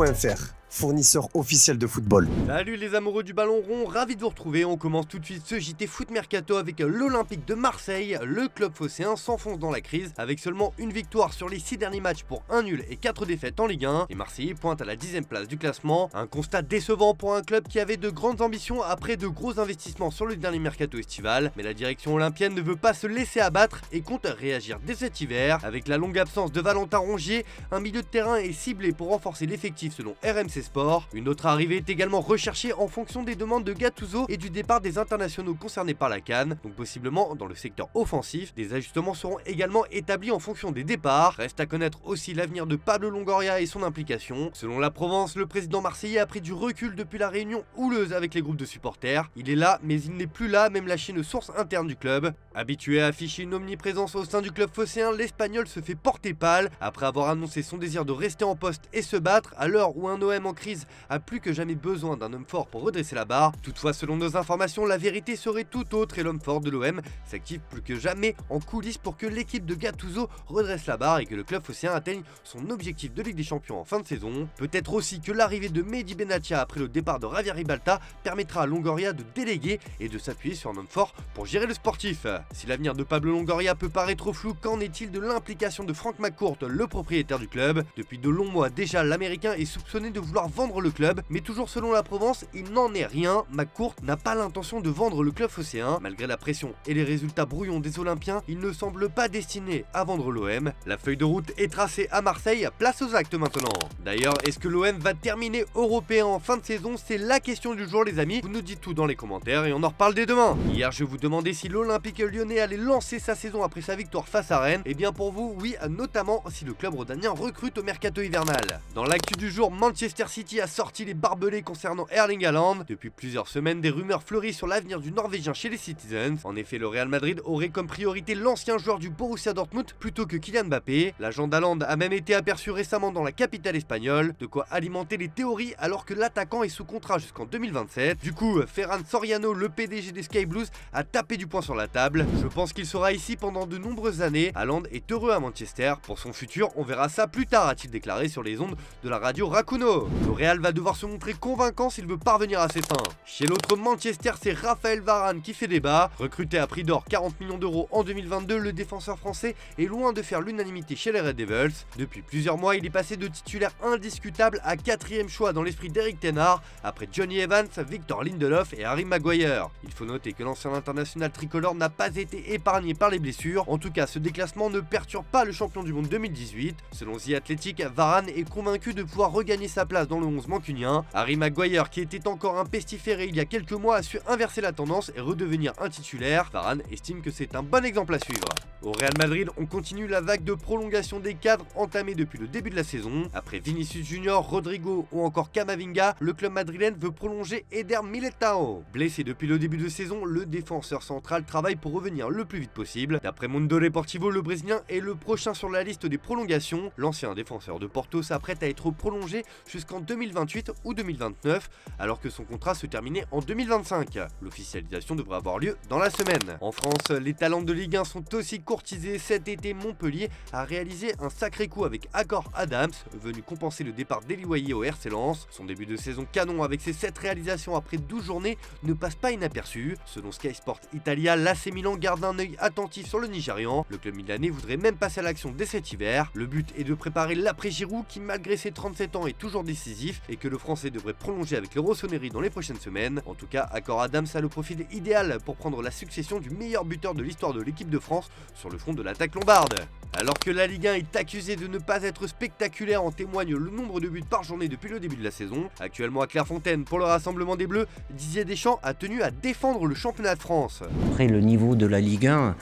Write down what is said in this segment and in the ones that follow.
Football.fr, fournisseur officiel de football. Salut les amoureux du ballon rond, ravi de vous retrouver. On commence tout de suite ce JT Foot Mercato avec l'Olympique de Marseille. Le club phocéen s'enfonce dans la crise avec seulement une victoire sur les 6 derniers matchs pour 1 nul et 4 défaites en Ligue 1. Les Marseillais pointent à la 10e place du classement. Un constat décevant pour un club qui avait de grandes ambitions après de gros investissements sur le dernier mercato estival. Mais la direction olympienne ne veut pas se laisser abattre et compte réagir dès cet hiver. Avec la longue absence de Valentin Rongier, un milieu de terrain est ciblé pour renforcer l'effectif selon RMC Sport. Une autre arrivée est également recherchée en fonction des demandes de Gattuso et du départ des internationaux concernés par la CAN, donc possiblement dans le secteur offensif. Des ajustements seront également établis en fonction des départs. Reste à connaître aussi l'avenir de Pablo Longoria et son implication. Selon la Provence, le président marseillais a pris du recul depuis la réunion houleuse avec les groupes de supporters. Il est là, mais il n'est plus là, même lâché une source interne du club. Habitué à afficher une omniprésence au sein du club phocéen, l'Espagnol se fait porter pâle après avoir annoncé son désir de rester en poste et se battre à l'heure où un OM en crise a plus que jamais besoin d'un homme fort pour redresser la barre. Toutefois, selon nos informations, la vérité serait tout autre et l'homme fort de l'OM s'active plus que jamais en coulisses pour que l'équipe de Gattuso redresse la barre et que le club phocéen atteigne son objectif de Ligue des Champions en fin de saison. Peut-être aussi que l'arrivée de Mehdi Benatia après le départ de Javier Ribalta permettra à Longoria de déléguer et de s'appuyer sur un homme fort pour gérer le sportif. Si l'avenir de Pablo Longoria peut paraître flou, qu'en est-il de l'implication de Frank McCourt, le propriétaire du club? Depuis de longs mois déjà, l'Américain est soupçonné de vouloir vendre le club, mais toujours selon la Provence, il n'en est rien. McCourt n'a pas l'intention de vendre le club phocéen. Malgré la pression et les résultats brouillons des Olympiens, il ne semble pas destiné à vendre l'OM. La feuille de route est tracée à Marseille, place aux actes maintenant. D'ailleurs, est-ce que l'OM va terminer européen en fin de saison? C'est la question du jour les amis. Vous nous dites tout dans les commentaires et on en reparle dès demain. Hier, je vous demandais si l'Olympique lyonnais allait lancer sa saison après sa victoire face à Rennes. Et bien pour vous, oui, notamment si le club rhodanien recrute au mercato hivernal. Dans l'actu du jour, Manchester City a sorti les barbelés concernant Erling Haaland. Depuis plusieurs semaines, des rumeurs fleurissent sur l'avenir du Norvégien chez les Citizens. En effet, le Real Madrid aurait comme priorité l'ancien joueur du Borussia Dortmund plutôt que Kylian Mbappé. L'agent d'Haaland a même été aperçu récemment dans la capitale espagnole, de quoi alimenter les théories alors que l'attaquant est sous contrat jusqu'en 2027. Du coup, Ferran Soriano, le PDG des Sky Blues, a tapé du poing sur la table. Je pense qu'il sera ici pendant de nombreuses années. Haaland est heureux à Manchester. Pour son futur, on verra ça plus tard, a-t-il déclaré sur les ondes de la radio Rakuno. Le Real va devoir se montrer convaincant s'il veut parvenir à ses fins. Chez l'autre Manchester, c'est Raphaël Varane qui fait débat. Recruté à prix d'or 40 millions d'euros en 2022, le défenseur français est loin de faire l'unanimité chez les Red Devils. Depuis plusieurs mois, il est passé de titulaire indiscutable à 4e choix dans l'esprit d'Eric Ten Hag, après Johnny Evans, Victor Lindelof et Harry Maguire. Il faut noter que l'ancien international tricolore n'a pas été épargné par les blessures. En tout cas, ce déclassement ne perturbe pas le champion du monde 2018. Selon The Athletic, Varane est convaincu de pouvoir regagner sa place dans le 11 mancunien. Harry Maguire, qui était encore un pestiféré il y a quelques mois, a su inverser la tendance et redevenir un titulaire. Varane estime que c'est un bon exemple à suivre. Au Real Madrid, on continue la vague de prolongation des cadres entamée depuis le début de la saison. Après Vinicius Junior, Rodrigo ou encore Camavinga, le club madrilène veut prolonger Eder Militao. Blessé depuis le début de saison, le défenseur central travaille pour revenir le plus vite possible. D'après Mundo Deportivo, le Brésilien est le prochain sur la liste des prolongations. L'ancien défenseur de Porto s'apprête à être prolongé jusqu'en 2028 ou 2029, alors que son contrat se terminait en 2025. L'officialisation devrait avoir lieu dans la semaine. En France, les talents de Ligue 1 sont aussi courtisés. Cet été, Montpellier a réalisé un sacré coup avec Accor Adams, venu compenser le départ d'Eli Wahier au RC Lens. Son début de saison canon avec ses 7 réalisations après 12 journées ne passe pas inaperçu. Selon Sky Sport Italia, l'AC Milan garde un œil attentif sur le Nigérian. Le club milanais voudrait même passer à l'action dès cet hiver. Le but est de préparer l'après-Giroud qui, malgré ses 37 ans, est toujours décisif et que le Français devrait prolonger avec le Rossoneri dans les prochaines semaines. En tout cas, Accor Adams a le profil idéal pour prendre la succession du meilleur buteur de l'histoire de l'équipe de France sur le front de l'attaque lombarde. Alors que la Ligue 1 est accusée de ne pas être spectaculaire, en témoigne le nombre de buts par journée depuis le début de la saison. Actuellement à Clairefontaine, pour le rassemblement des Bleus, Didier Deschamps a tenu à défendre le championnat de France. Après le niveau de la Ligue 1,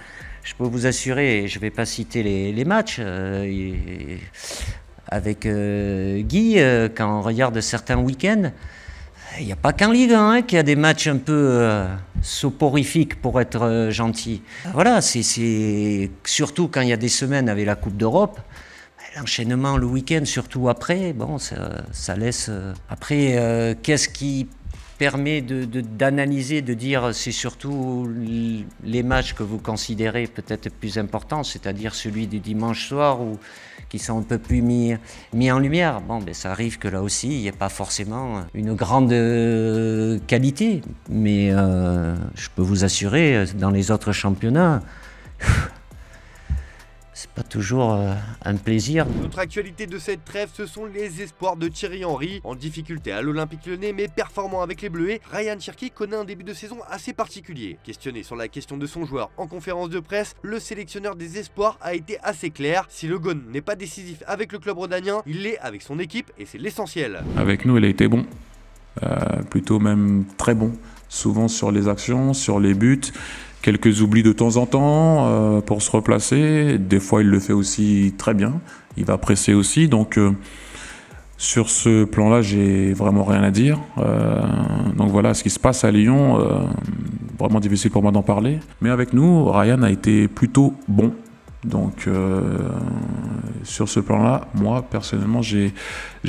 je peux vous assurer, je ne vais pas citer les matchs, avec Guy, quand on regarde certains week-ends, il n'y a pas qu'en Ligue 1 qu'il y a des matchs un peu soporifiques pour être gentil. Voilà, c'est surtout quand il y a des semaines avec la Coupe d'Europe, l'enchaînement le week-end, surtout après, bon, ça laisse... Après, qu'est-ce qui permet d'analyser, de dire c'est surtout les matchs que vous considérez peut-être plus importants, c'est-à-dire celui du dimanche soir ou qui sont un peu plus mis en lumière. Bon, ben, ça arrive que là aussi, il n'y ait pas forcément une grande qualité, mais je peux vous assurer, dans les autres championnats, c'est pas toujours un plaisir. Notre actualité de cette trêve, ce sont les espoirs de Thierry Henry. En difficulté à l'Olympique Lyonnais, mais performant avec les Bleuets, Ryan Cherki connaît un début de saison assez particulier. Questionné sur la question de son joueur en conférence de presse, le sélectionneur des espoirs a été assez clair. Si Le Guen n'est pas décisif avec le club rhodanien, il l'est avec son équipe et c'est l'essentiel. Avec nous, il a été bon, plutôt même très bon, souvent sur les actions, sur les buts. Quelques oublis de temps en temps pour se replacer. Des fois, il le fait aussi très bien. Il va presser aussi. Donc, sur ce plan-là, j'ai vraiment rien à dire. Donc voilà, ce qui se passe à Lyon, vraiment difficile pour moi d'en parler. Mais avec nous, Ryan a été plutôt bon. Donc, sur ce plan-là, moi, personnellement, j'ai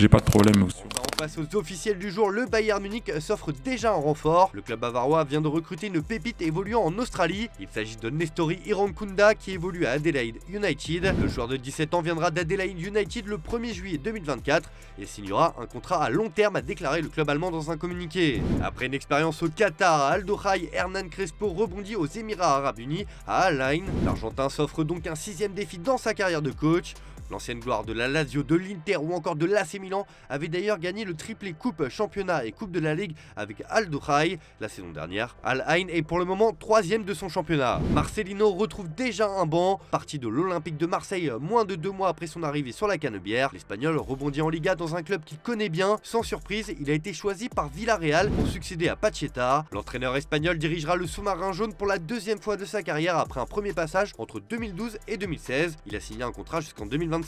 pas de problème. On passe aux officiels du jour, le Bayern Munich s'offre déjà un renfort. Le club bavarois vient de recruter une pépite évoluant en Australie. Il s'agit de Nestori Irankunda qui évolue à Adelaide United. Le joueur de 17 ans viendra d'Adelaide United le 1er juillet 2024 et signera un contrat à long terme, a déclaré le club allemand dans un communiqué. Après une expérience au Qatar, à Al Dohaï, Hernan Crespo rebondit aux Émirats Arabes Unis à Al Ain. L'Argentin s'offre donc un 6e défi dans sa carrière de coach. L'ancienne gloire de la Lazio, de l'Inter ou encore de l'AC Milan avait d'ailleurs gagné le triplé Coupe Championnat et Coupe de la Ligue avec Al Dohaï la saison dernière. Al Ain est pour le moment 3e de son championnat. Marcelino retrouve déjà un banc. Parti de l'Olympique de Marseille moins de 2 mois après son arrivée sur la Canebière, l'Espagnol rebondit en Liga dans un club qu'il connaît bien. Sans surprise, il a été choisi par Villarreal pour succéder à Pacheta. L'entraîneur espagnol dirigera le sous-marin jaune pour la 2e fois de sa carrière après un premier passage entre 2012 et 2016. Il a signé un contrat jusqu'en 2026.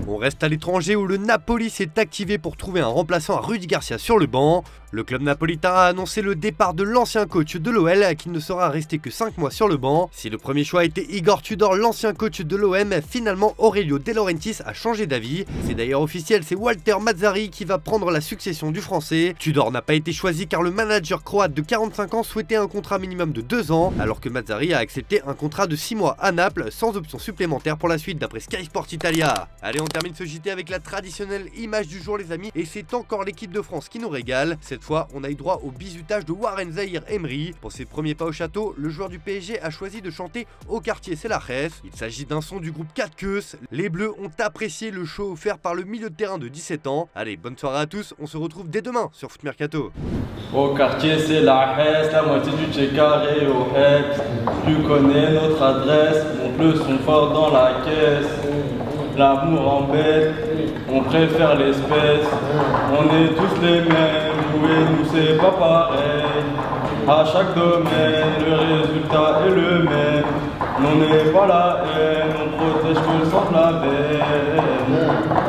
On reste à l'étranger où le Napoli s'est activé pour trouver un remplaçant à Rudy Garcia sur le banc. Le club napolitain a annoncé le départ de l'ancien coach de l'OL qui ne sera resté que 5 mois sur le banc. Si le premier choix était Igor Tudor, l'ancien coach de l'OM, finalement Aurelio De Laurentiis a changé d'avis. C'est d'ailleurs officiel, c'est Walter Mazzarri qui va prendre la succession du français. Tudor n'a pas été choisi car le manager croate de 45 ans souhaitait un contrat minimum de 2 ans, alors que Mazzarri a accepté un contrat de 6 mois à Naples sans option supplémentaire pour la suite d'après Sky Sport Italia. Allez, on termine ce JT avec la traditionnelle image du jour les amis, et c'est encore l'équipe de France qui nous régale. Cette fois, on a eu droit au bizutage de Warren Zaïre-Emery. Pour ses premiers pas au château, le joueur du PSG a choisi de chanter Au quartier c'est la ref. Il s'agit d'un son du groupe 4 Queues. Les Bleus ont apprécié le show offert par le milieu de terrain de 17 ans. Allez, bonne soirée à tous, on se retrouve dès demain sur Foot Mercato. Au quartier c'est la Hesse, la moitié du check carré au Hex. Tu connais notre adresse, monte le son fort dans la caisse. L'amour embête, on préfère l'espèce. On est tous les mêmes, jouer nous c'est pas pareil. À chaque domaine, le résultat est le même. On n'est pas la haine, on protège que le sang de la veine.